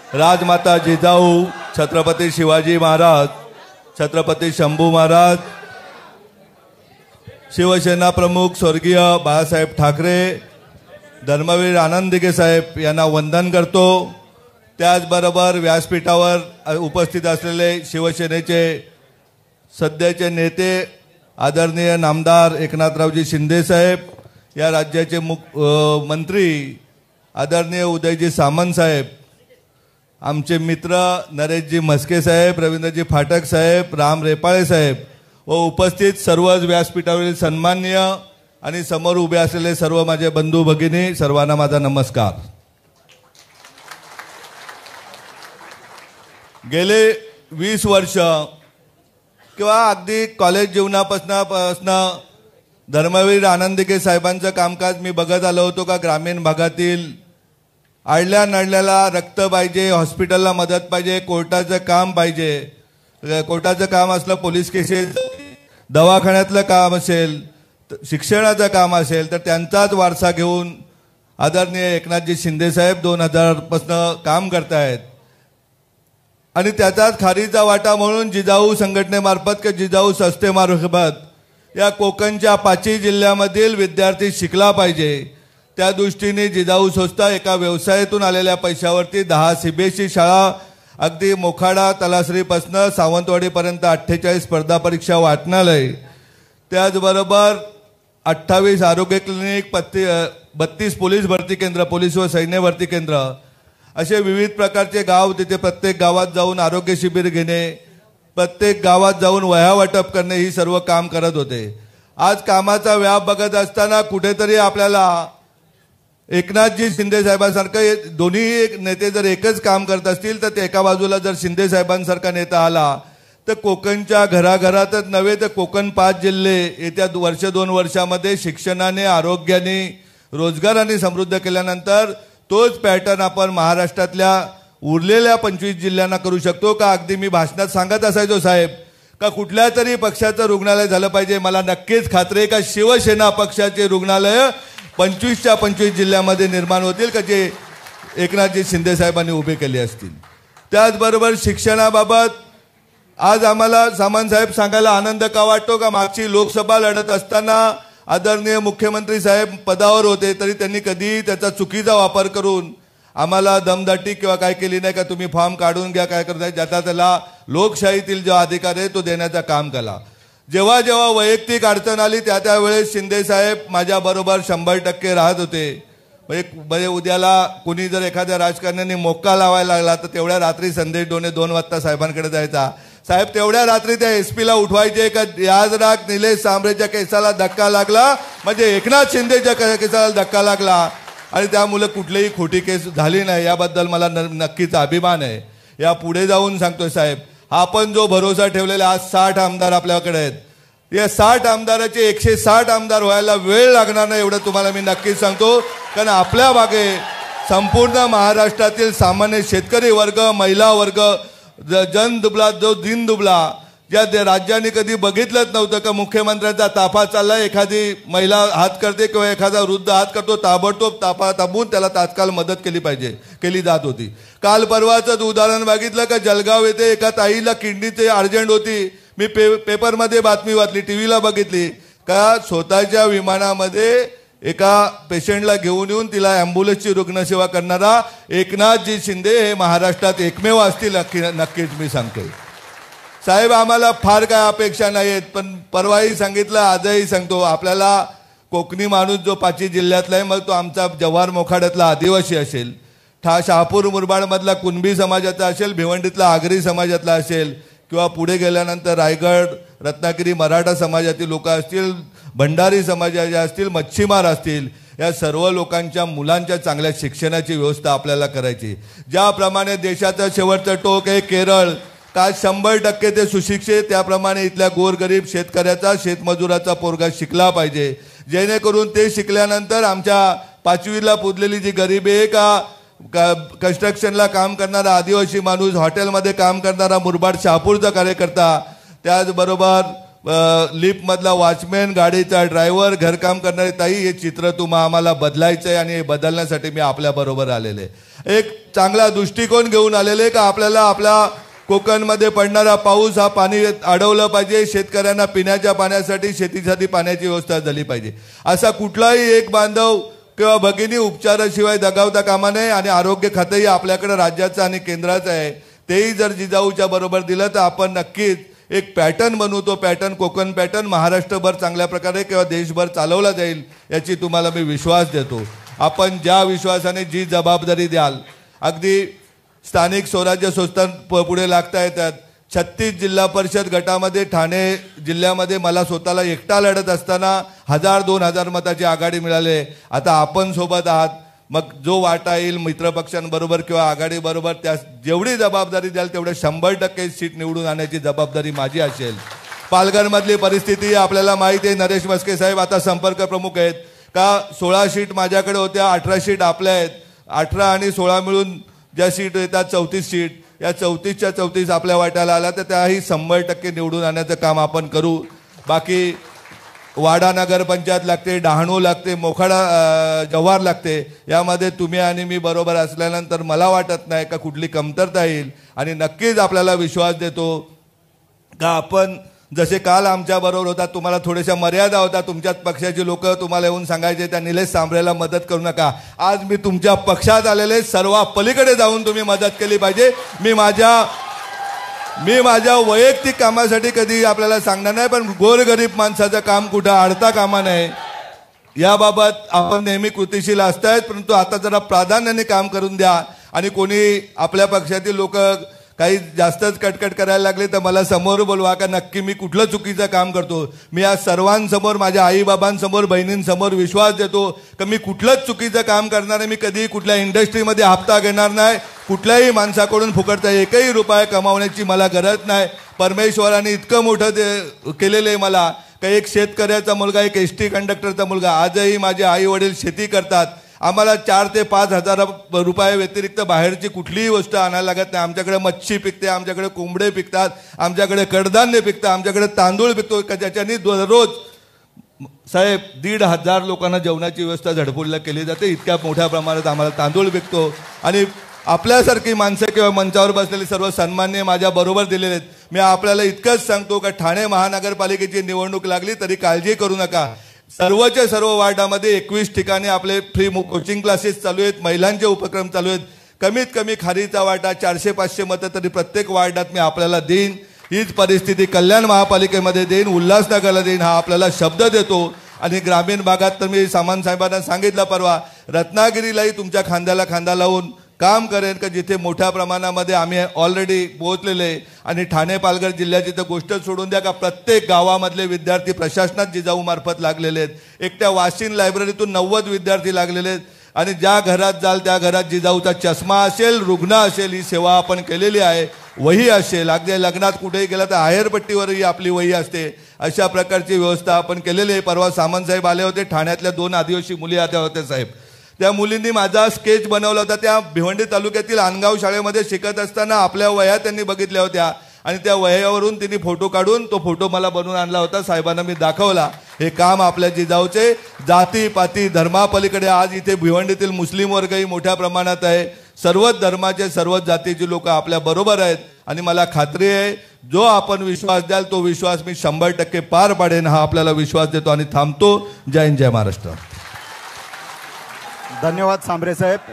राजमाता जिजाऊ छत्रपती शिवाजी महाराज, छत्रपती शंभू महाराज, शिवसेना प्रमुख स्वर्गीय बाळासाहेब ठाकरे, धर्मवीर आनंद दिघे साहेब यांना वंदन करतो। त्याचबरोबर व्यासपीठावर उपस्थित असलेले शिवसेनेचे सध्याचे नेते आदरणीय नामदार एकनाथरावजी शिंदे साहेब, या राज्याचे मंत्री आदरणीय उदयजी सामंत साहेब, आमचे मित्र नरेशजी म्हस्के साहेब, रवींद्रजी फाटक साहेब, राम रेपाळे साहेब व उपस्थित सर्वच व्यासपीठावरील सन्माननीय आणि समोर उभे असलेले सर्व माझे बंधू भगिनी, सर्वांना माझा नमस्कार। गेले 20 वर्ष किंवा अगदी कॉलेज जीवनापासून धर्मवीर आनंद दिघे साहेबांचं कामकाज मी बघत आलो होतो का ग्रामीण भागातील आडल्या नडल्याला रक्त पाहिजे, हॉस्पिटलला मदत पाहिजे, कोर्टाचं काम पाहिजे, कोर्टाचं काम असलं, पोलीस केसेस, दवाखान्यातलं काम असेल, शिक्षणाचं काम असेल, तर त्यांचाच वारसा घेऊन आदरणीय एकनाथजी शिंदे साहेब 2000 पासून काम करतायत आणि त्याचाच खारीचा वाटा म्हणून जिजाऊ संघटनेमार्फत किंवा जिजाऊ संस्थेमार्फत या कोकणच्या 5 जिल्ह्यामधील विद्यार्थी शिकला पाहिजे, त्या दृष्टीने जिजाऊ संस्था एका व्यवसायातून आलेल्या पैशावरती 10 सीबीएसई शाळा अगदी मोखाडा तलासरीपासून सावंतवाडीपर्यंत 48 स्पर्धा परीक्षा वाटणार आहे। त्याचबरोबर 28 आरोग्य क्लिनिक, 32 पोलीस भरती केंद्र, पोलीस व सैन्य भरती केंद्र, असे विविध प्रकारचे गाव, तिथे प्रत्येक गावात जाऊन आरोग्य शिबिर घेणे, प्रत्येक गावात जाऊन वह्या वाटप करणे, ही सर्व काम करत होते। आज कामाचा व्याप बघत असताना कुठेतरी आपल्याला एकनाथजी शिंदे साहेबांसारखे दोन्ही नेते जर एकच काम करत असतील तर ते एका बाजूला जर शिंदे साहेबांसारखा नेता आला तर कोकणच्या घराघरातच नव्हे तर कोकण 5 जिल्हे येत्या वर्ष 2 वर्षामध्ये शिक्षणाने, आरोग्याने, रोजगाराने समृद्ध केल्यानंतर तोच पॅटर्न आपण महाराष्ट्रातल्या उरलेल्या 25 जिल्ह्यांना करू शकतो का? अगदी मी भाषणात सांगत असायचो साहेब का कुठल्या तरी पक्षाचं रुग्णालय झालं पाहिजे, मला नक्कीच खात्री आहे का शिवसेना पक्षाचे रुग्णालय 25च्या 25 जिल्ह्यामध्ये निर्माण होतील का जे एकनाथजी शिंदे साहेबांनी उभे केले असतील। त्याचबरोबर शिक्षणाबाबत आज आम्हाला सामंत साहेब सांगायला आनंद का वाटतो का मागची लोकसभा लढत असताना आदरणीय मुख्यमंत्री साहेब पदावर होते तरी त्यांनी कधी त्याचा चुकीचा वापर करून आम्हाला दमदाटी किंवा काय केली नाही का तुम्ही फॉर्म काढून घ्या, काय करताय, ज्याचा त्याला लोकशाहीतील जो अधिकार आहे तो देण्याचं काम केला। जेव्हा जेव्हा वैयक्तिक अडचण आली त्यावेळेस शिंदे साहेब माझ्याबरोबर 100% राहत होते। म्हणजे उद्याला कोणी जर एखाद्या राजकारण्याने मोक्का लावायला लागला तर तेवढ्या रात्री संदेश डोने 2 वाजता साहेबांकडे जायचा, साहेब तेवढ्या रात्री त्या एसपीला उठवायचे का याद राख निलेश सांबरेच्या केसाला धक्का लागला म्हणजे एकनाथ शिंदेच्या केसाला धक्का लागला आणि त्यामुळे कुठलीही खोटी केस झाली नाही, याबद्दल मला नक्कीच अभिमान आहे। या पुढे जाऊन सांगतोय साहेब, आपण जो भरोसा ठेवलेला आज 60 आमदार आपल्याकडे आहेत, या 60 आमदाराचे 160 आमदार व्हायला वेळ लागणार नाही एवढं तुम्हाला मी नक्कीच सांगतो, कारण आपल्या मागे संपूर्ण महाराष्ट्रातील सामान्य शेतकरी वर्ग, महिला वर्ग, जन दुबला जो दिन दुबला, ज्या राज्याने कधी बघितलंच नव्हतं का मुख्यमंत्र्यांचा ताफा चालला, एखादी महिला हात करते किंवा एखादा वृद्ध हात करतो, ताबडतोब ताफा थांबवून त्याला तात्काळ मदत केली जात होती। काल परवाचं उदाहरण बघितलं का जळगाव येथे एका ताईला किडनीचे अर्जंट होती, मी पेपरमध्ये बातमी वाचली, टीव्हीला बघितली का स्वतःच्या विमानामध्ये एका पेशंटला घेऊन येऊन तिला ॲम्ब्युलन्सची रुग्णसेवा करणारा एकनाथजी शिंदे हे महाराष्ट्रात एकमेव असतील, नक्कीच मी सांगतोय साहेब। आम्हाला फार काय अपेक्षा नाहीत, पण परवाही सांगितलं आजही सांगतो, आपल्याला कोकणी माणूस जो 5 जिल्ह्यातला आहे, मग तो आमचा जव्हार मोखाड्यातला आदिवासी असेल, शहापूर मुरबाडमधला कुणबी समाजाचा असेल, भिवंडीतला आगरी समाजातला असेल किंवा पुढे गेल्यानंतर रायगड, रत्नागिरी मराठा समाजातील लोक असतील, भंडारी समाजाचे असतील, मच्छीमार असतील, या सर्व लोकांच्या मुलांच्या चांगल्या शिक्षणाची व्यवस्था आपल्याला करायची। ज्याप्रमाणे देशाचं शेवटचं टोक आहे केरळ, आज 100% ते सुशिक्षित, त्याप्रमाणे इथल्या गोरगरीब शेतकऱ्याचा, शेतमजुराचा पोरगा शिकला पाहिजे, जेणेकरून ते शिकल्यानंतर आमच्या 5वीला पुजलेली जी गरिबी आहे का कन्स्ट्रक्शनला काम करणारा आदिवासी माणूस, हॉटेलमध्ये काम करणारा मुरबाड शहापूरचा कार्यकर्ता, त्याचबरोबर लिफ्टमधला वॉचमॅन, गाडीचा ड्रायव्हर, घरकाम करणारी ताई, हे चित्र आम्हाला बदलायचं आहे आणि हे बदलण्यासाठी मी आपल्याबरोबर आलेले। एक चांगला दृष्टिकोन घेऊन आलेले का आपल्याला आपल्या कोकणमध्ये पडणारा पाऊस हा पाणी अडवलं पाहिजे, शेतकऱ्यांना पिण्याच्या पाण्यासाठी शेतीसाठी पाण्याची व्यवस्था झाली पाहिजे. असा कुठलाही एक बांधव किंवा भगिनी उपचाराशिवाय दगावता कामा नये. आणि आरोग्य खातंही आपल्याकडे राज्याचं आणि केंद्राचं आहे, तेही जर जिजाऊच्या बरोबर दिलं तर आपण नक्कीच एक पॅटर्न बनवू. तो पॅटर्न कोकण पॅटर्न महाराष्ट्रभर चांगल्या प्रकारे किंवा देशभर चालवला जाईल याची तुम्हाला मी विश्वास देतो. आपण ज्या विश्वासाने जी जबाबदारी द्याल, अगदी स्थानिक स्वराज्य संस्था पुढे लागता येतात. 36 जिल्हा परिषद गटामध्ये ठाणे जिल्ह्यामध्ये मला स्वतःला एकटा लढत असताना 1000-2000 मताची आघाडी मिळाली. आता आपण सोबत आहात, मग जो वाटा येईल मित्रपक्षांबरोबर किंवा आघाडीबरोबर त्या जेवढी जबाबदारी द्याल तेवढे 100% सीट निवडून आणण्याची जबाबदारी माझी असेल. पालघरमधली परिस्थिती आपल्याला माहिती आहे. नरेश मस्के साहेब आता संपर्क प्रमुख आहेत का 16 सीट माझ्याकडे होत्या, 18 सीट आपल्या आहेत. 18 आणि 16 मिळून ज्या सीट येतात 34 सीट, या 34च्या 34 आपल्या वाट्याला आल्या तर त्याही 100% निवडून आणण्याचं काम आपण करू. बाकी वाडा नगरपंचायत लागते, डहाणू लागते, मोखाडा जव्हार लागते. यामध्ये तुम्ही आणि मी बरोबर असल्यानंतर मला वाटत नाही का कुठली कमतरता येईल. आणि नक्कीच आपल्याला विश्वास देतो का आपण जसे काल आमच्या बरोबर होता, तुम्हाला थोड्याशा मर्यादा होता. तुमच्याच पक्षाची लोक तुम्हाला येऊन सांगायचे त्या निलेश सांबरेला मदत करू नका. आज मी तुमच्या पक्षात आलेले सर्व पलीकडे जाऊन तुम्ही मदत केली पाहिजे. मी माझ्या वैयक्तिक कामासाठी कधी आपल्याला सांगणार नाही, पण गोरगरीब माणसाचं काम कुठं अडता कामा नये याबाबत आपण नेहमी कृतीशील असतायत. परंतु आता जरा प्राधान्याने काम करून द्या. आणि कोणी आपल्या पक्षातील लोक काही जास्तच कटकट करायला लागले तर मला समोर बोलवा का नक्की मी कुठलं चुकीचं काम करतो. मी आज सर्वांसमोर, माझ्या आईबाबांसमोर, बहिणींसमोर विश्वास देतो की मी कुठलंच चुकीचं काम करणार नाही. मी कधी कुठल्या इंडस्ट्रीमध्ये हप्ता घेणार नाही. कुठल्याही माणसाकडून फुकटचा एकही रुपया कमावण्याची मला गरज नाही. परमेश्वराने इतकं मोठं केलेलं आहे मला का एक शेतकऱ्याचा मुलगा, एक ST कंडक्टरचा मुलगा, आजही माझे आई वडील शेती करतात. आम्हाला 4 ते 5 हजार रुपये व्यतिरिक्त बाहेरची कुठलीही वस्तू आणायला लागत नाही. आमच्याकडे मच्छी पिकते, आमच्याकडे कोंबडे पिकतात, आमच्याकडे कडधान्य पिकतं, आमच्याकडे तांदूळ पिकतो. ज्याच्यानी दररोज साहेब 1,500 लोकांना जेवणाची व्यवस्था झडपूरला केली जाते. इतक्या मोठ्या प्रमाणात आम्हाला तांदूळ पिकतो. आणि आपल्यासारखी माणसं किंवा मंचावर बसलेले सर्व सन्मान्य माझ्या बरोबर दिलेले आहेत. मी आपल्याला इतकंच सांगतो का ठाणे महानगरपालिकेची निवडणूक लागली तरी काळजी करू नका. सर्वच्या सर्व वार्डामध्ये 21 ठिकाणी आपले फ्री कोचिंग क्लासेस चालू आहेत, महिलांचे उपक्रम चालू आहेत. कमीत कमी खारीचा वाटा 400-500 मतं तरी प्रत्येक वार्डात मी आपल्याला देईन. हीच परिस्थिती कल्याण महापालिकेमध्ये देईन, उल्हासनगरला देईन हा आपल्याला शब्द देतो. आणि ग्रामीण भागात तर मी सामंत साहेबांना सांगितलं परवा, रत्नागिरीलाही तुमच्या खांद्याला खांदा लावून काम करेन का जिथे मोठ्या प्रमाणामध्ये आम्ही ऑलरेडी पोहोचलेले. आणि ठाणे पालघर जिल्ह्याची तर गोष्ट सोडून द्या का प्रत्येक गावामधले विद्यार्थी प्रशासनात जिजाऊ मार्फत लागलेले आहेत. एकट्या वाशिन लायब्ररीतून 90 विद्यार्थी लागलेले आहेत. आणि ज्या घरात जाल त्या घरात जिजाऊचा चष्मा असेल, रुग्ण असेल, ही सेवा आपण केलेली आहे. वही असेल, अगदी लग्नात कुठेही गेला तर आहेरपट्टीवरही आपली वही असते. अशा प्रकारची व्यवस्था आपण केलेली आहे. परवा सामंत साहेब आले होते, ठाण्यातल्या 2 आदिवासी मुली आल्या होत्या साहेब. त्या मुलींनी माझा स्केच बनवला होता. त्या भिवंडी तालुक्यातील आनगाव शाळेमध्ये शिकत असताना आपल्या वह्या त्यांनी बघितल्या होत्या आणि त्या वह्यावरून तिने फोटो काढून तो फोटो मला बनवून आणला होता. साहेबांना मी दाखवला. हे काम आपल्या जिजाऊचे जातीपाती धर्मापलीकडे आज इथे भिवंडीतील मुस्लिम वर्गही मोठ्या प्रमाणात आहे. सर्वच धर्माचे सर्वच जातीची लोक आपल्या बरोबर आहेत. आणि मला खात्री आहे जो आपण विश्वास द्याल तो विश्वास मी 100% पार पाडेन हा आपल्याला विश्वास देतो. आणि थांबतो. जय हिंद, जय महाराष्ट्र. धन्यवाद सांबरे साहेब.